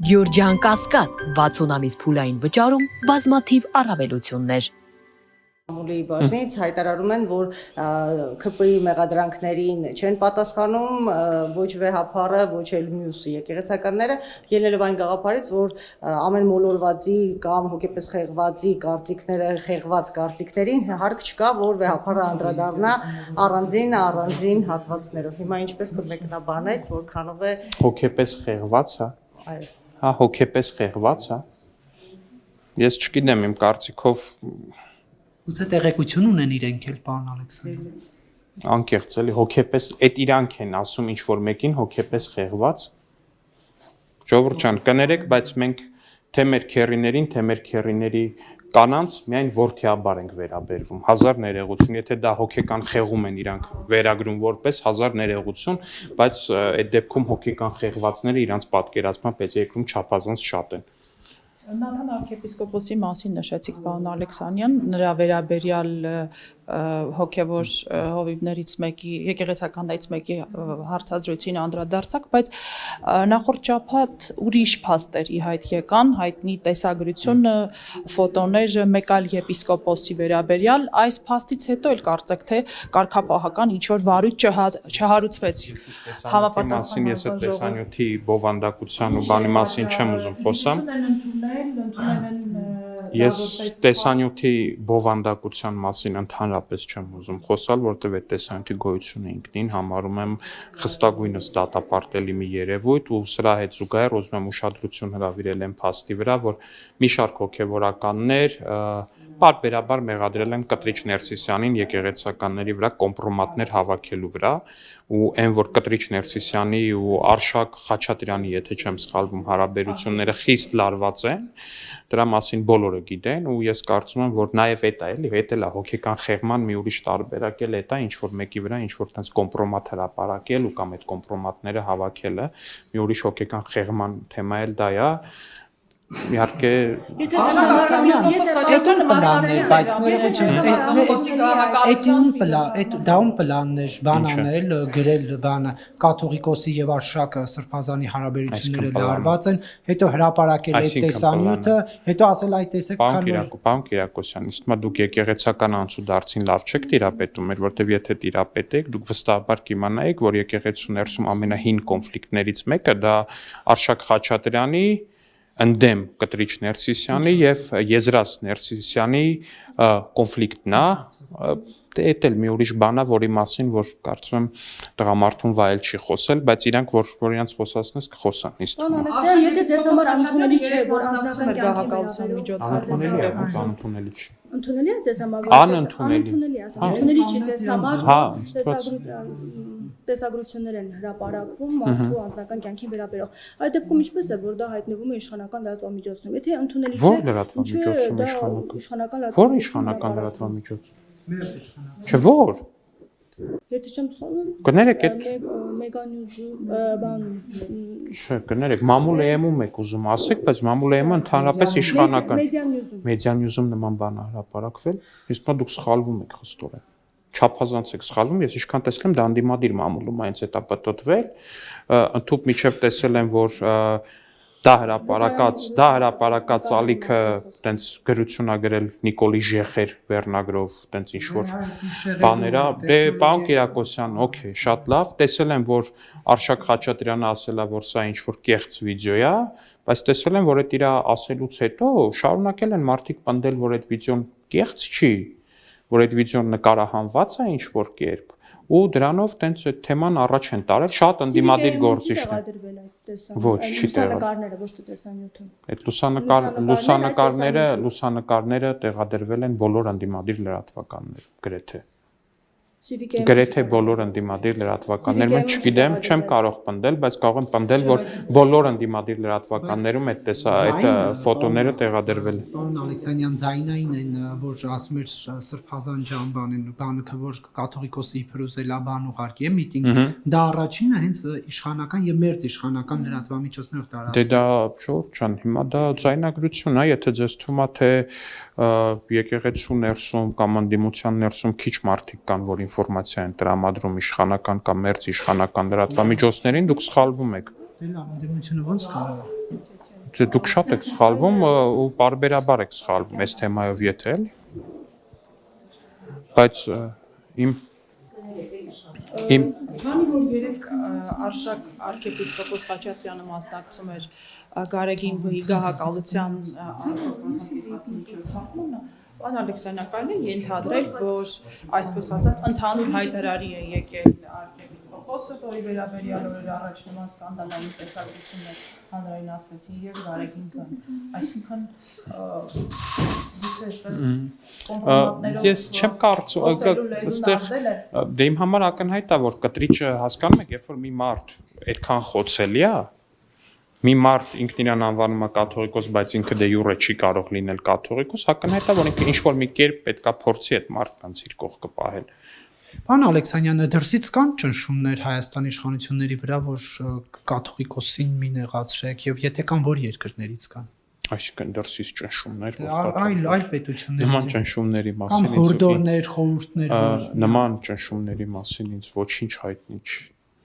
Գյորջյան Կասկադ 60 ամիս փուլային վճարում բազմաթիվ առավելություններ։ Մամուլի բաժնից հայտարարում են, որ ՔՊ-ի մեղադրանքներին չեն պատասխանում ոչ վեհապարը, ոչ էլ մյուս եկեղեցականները, ելնելով այն գաղափարից, որ ամեն մոլորվածի կամ հոգեպես խեղվածի կարծիքները, խեղված կարծիքներին հարկ չկա, որ վեհապարը անդրադառնա առանձին հատվածներով։ Հիմա ինչպես կմեկնաբանեք, որքանով է հոգեպես խեղված, հա։ Այո։ Հա, հոգեպես խեղված, հա։ Ես չգիտեմ, իմ կարծիքով Գուցե տեղեկություն ունեն իրենք էլ, պարոն Ալեքսանդր։ անկեղծ էլի հոգեպես, այդ իրանք են ասում ինչ որ մեկին հոգեպես խեղված։ Ժողովուրդ ջան, կներեք, բայց մենք թե մեր քերիներին, թե մեր քերիների կանանց միայն որդիաբար ենք վերաբերվում։ Հազար ներողություն, եթե դա հոգեկան խեղում են իրանք վերագրում որպես հազար ներողություն, բայց այդ դեպքում հոգեկան խեղվածները իրանց պատկերացմամբ այս երկրում չափազանց շատ են։ Նաթան arczepiskopos-ի մասին նշեցիք, պարոն Ալեքսանյան, նրա վերաբերյալ հոգևոր հովիվներից մեկի, եկեղեցականներից մեկի հարցազրույցին անդրադարձակ, բայց նախորդ շաբաթ ուրիշ փաստեր ի հայտ եկան, հայտնի տեսագրությունը, ֆոտոներ մեկ այլ եպիսկոպոսի վերաբերյալ, այս փաստից հետո էլ կարծեք թե կարգապահական ինչ-որ վարույթ չհարուցվեց համապատասխան ես այդ տեսանյութի բովանդակության ու բանի մասին չեմ ուզում խոսամ։ Ես տեսանյութի բովանդակության մասին ընդհանրապես չեմ ուզում խոսալ, որովհետև այդ տեսանյութի գոյությունը ինքնին համարում եմ խստագույնս դատապարտելի մի երևույթ ու սրա հետ զուգահեռ ուզում եմ ուշադրություն հրավիրել այն փաստի վրա, որ մի շարք հոգևորականներ պարբերաբար մեղադրել են Կտրիչ Ներսիսյանին եկեղեցականների վրա կոմպրոմատներ հավաքելու վրա ու այն որ Կտրիչ Ներսիսյանի ու Արշակ Խաչատրյանի, եթե չեմ սխալվում, հարաբերությունները խիստ լարված են, դրա մասին բոլորը գիտեն ու ես կարծում եմ, որ նաև այդ է, էլի, հետ էլ է հոգեկան խեղման մի ուրիշ տարբերակ էլ է, ինչ որ մեկի վրա ինչ որ տենց կոմպրոմատ հրապարակել ու կամ այդ կոմպրոմատները հավաքելը, մի ուրիշ հոգեկան խեղման թեմա էլ դա է։ Իհարկե Էդուն պլաններ, բայց դաուն պլաններ, բանանել, գրել բանը, կաթողիկոսի եւ Արշակը Սրբազանի հարաբերությունները լարված են, հետո հրապարակել այդ տեսանյութը, հետո ասել այդ տեսեք Պարոն Կիրակոսյան, իսկ մա դուք եկեղեցական անցուդարձին լավ չեք տիրապետում, որովհետեւ եթե տիրապետեք, դուք վստահաբար կիմանայիք, որ եկեղեցու ներսում ամենահին կոնֆլիկտներից մեկը դա Արշակ Խաչատրյանի ընդդեմ Կտրիչ Ներսիսյանի եւ Եզրաս Ներսիսյանի կոնֆլիկտն է, դա էլ մի ուրիշ բան է, որի մասին որ կարծում եմ տղամարդուն վայել չի խոսել, բայց իրանք որ իրանք խոսացնես կխոսան, իսկ Եթե ձեզ համար ընդունելի չէ, որ անձնական գահակալության միջոցառումները անընդունելի չի։ Ընդունելի է ձեզ համար, Անընդունելի, ընդունելի չի ձեզ համար, հա, տեսագրություններ են հրապարակվում մարդու անձնական կյանքին վերաբերող։ Այդ դեպքում ինչպես է, որ դա հայտնվում է իշխանական լրատվամիջոցներում։ Եթե ընդունելի չէ, ո՞ր լրատվամիջոցում իշխանական ո՞ր իշխանական լրատվամիջոց։ Չէ, ո՞ր։ Եթե չեմ սխալվում, կներեք այդ Մեգանյուզում, բան Չէ, կներեք, Մամուլեյում եք ուզում ասեք, բայց Մամուլեյումը ընդհանրապես իշխանական Մեդիանյուզում նման բան է հրապարակվել, իսկ դուք սխալվում եք խստորեն։ Չափազանց եք սխալվում, ես ինչքան տեսել եմ դա անդիմադիր մամուլում այնց է տապտոտվել, ընդհանուր միջև տեսել եմ, որ դա հրապարակած ալիքը տենց գրություն ա գրել Նիկոլի Ժեխեր վերնագրով, տենց ինչ-որ բաներ ա, դե պարոն Կիրակոսյան, օքեյ, շատ լավ, տեսել եմ, որ Արշակ Խաչատրյանը ասել ա, որ սա ինչ-որ կեղծ վիդեո է, բայց տեսել եմ, որ այդ իր ասելուց հետո շարունակել են մարդիկ պնդել, որ այդ վիդեոն կեղծ չի, որ այդ վիդեոն նկարահանված է ինչ-որ կերպ, ու դրանով տենց այդ թեման առաջ են տարել, շատ ընդդիմադիր գործիչներ։ Ոչ, չի լուսանկարները, ոչ թե տեսանյութը։ Այդ լուսանկարները տեղադրվել են բոլոր ընդդիմադիր լրատվականներ, գրեթե բոլոր ընդդիմադիր լրատվականներ, mən չգիտեմ, չեմ կարող պնդել, բայց կարող եմ պնդել, որ բոլոր ընդդիմադիր լրատվականներում այդ ֆոտոները տեղադրվել են։ Պարոն Ալեքսանյան, ձայնային են, որ ասում էր Սրբազան ջան բանը, որ կաթողիկոսի փրուզելա բան ուղարկի է միտինգ, դա առաջինը հենց իշխանական եւ մերձ իշխանական լրատվամիջոցներով տարածվում։ Դե դա Ժորժ ջան, հիմա դա ձայնագրություն է, եթե ձեզ թվում է թե եկեղեցու ներսում կամ ընդդիմության ներսում քիչ մարդիկ կան, որ ինֆորմացիա են տրամադրում իշխանական կամ մերձ իշխանական լրատվամիջոցներին, դուք սխալվում եք։ Դե լավ, ընդդիմությունը ո՞նց կարող է։ Դուք շատ եք սխալվում ու բարբերաբար եք սխալվում այս թեմայով եթե էլի։ Բայց իմ Քանի որ երեք արշակ arczepiskopos Խաչատրյանը մասնակցում էր Գարեգին Բ-ի գահակալության Պարոն Ալեքսանյան, կարելի է ենթադրել, որ այսպես ասած ընդհանուր հայտարարի է եկել arczepiskopos-ը, որի վերաբերյալ օրեր առաջ նման սկանդալային տեսակցություններ հանրայնացվեցին եւ Գարեգինը, այսինքն Ես չեմ կարծում, այստեղ դե իմ համար ակնհայտ է, որ կտրիչը հասկանում եք, երբ որ մի մարդ այդքան խոցելի է, մի մարդ ինքն իրան անվանում է կաթողիկոս, բայց ինքը դե յուրե չի կարող լինել կաթողիկոս, հակնհայտ է, որ ինքը ինչ-որ մի կերպ պետքա փորձի այդ մարդկանց իր կողքը պահել։ Պարոն Ալեքսանյանը, դրսից կան ճնշումներ Հայաստանի իշխանությունների վրա, որ կաթողիկոսին մի նեղացրեք, եւ եթե կան, որ երկրներից կան։ Այսինքն դրսից ճնշումներ, Այլ պետությունների նման ճնշումների մասին կամ հորդորներ, խորհուրդներ, նման ճնշումների մասին ինձ ոչինչ հայտնի չի։